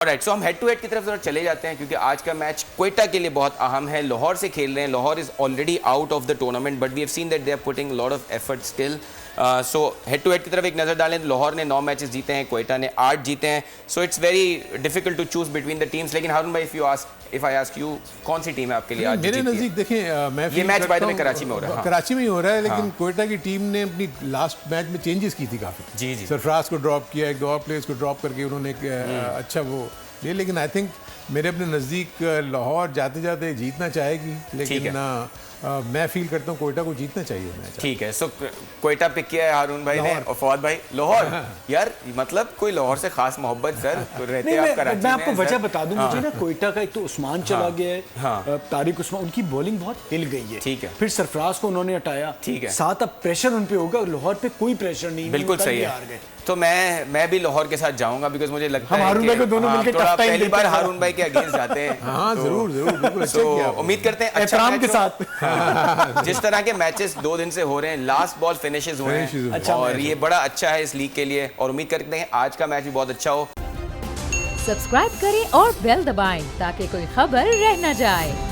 Right, सो हम head to head की तरफ जरा चले जाते हैं क्योंकि आज का मैच क्वेटा के लिए बहुत अहम है। लाहौर से खेल रहे हैं। Lahore is already out of the tournament but we have seen that they are putting lot of effort still. So head to head की तरफ एक नज़र डालें तो लाहौर ने 9 मैचेस जीते हैं, क्वेटा ने 8 जीते हैं। So it's very difficult to choose between the teams. लेकिन हारून भाई, इफ आई आस्क यू, कौन सी टीम है आपके लिए आज मेरे नज़दीक देखें, मैं ये match by the way Karachi में हो रहा है। कराची में ही हो रहा है, लेकिन क्वेटा की टीम ने अपनी लास्ट मैच में चेंजेस की थी काफ़ी। जी जी, सरफराज को ड्रॉप किया, एक दो और प्लेयर्स को ड्रॉप करके उन्होंने एक अच्छा वो लिए। लेकिन आई थिंक मेरे अपने नज़दीक लाहौर जाते जाते जीतना चाहेगी, लेकिन मैं फील करता हूँ क्वेटा को जीतना चाहिए मैच। ठीक है, सो क्वेटा पिक किया है हारून भाई ने और फवाद भाई लाहौर। यार मतलब कोई लाहौर से खास मोहब्बत सर रहते हैं आप कराची में? मैं आपको वजह बता दूं, मुझे ना क्वेटा का एक तो उस्मान चला गया है, तारिक उस्मान, उनकी बॉलिंग बहुत हिल गई है। ठीक है, फिर सरफराज को उन्होंने हटाया। ठीक है, साथ अब प्रेशर उन पे होगा, लाहौर पे कोई प्रेशर नहीं। बिल्कुल सही है। तो मैं भी लाहौर के साथ जाऊंगा बिकॉज मुझे लगता है हारून भाई को दोनों मिलकर थोड़ा पहली बार हारून भाई के अगेंस्ट जाते हैं। हाँ जरूर जरूर, बिल्कुल अच्छा किया। उम्मीद करते हैं अच्छा के साथ जिस तरह के मैचेस 2 दिन से हो रहे हैं, लास्ट बॉल फिनिशेस हुए हैं अच्छा, और ये बड़ा अच्छा है इस लीग के लिए और उम्मीद करते हैं आज का मैच भी बहुत अच्छा हो। सब्सक्राइब करें और बेल दबाएं ताकि कोई खबर रह न जाए।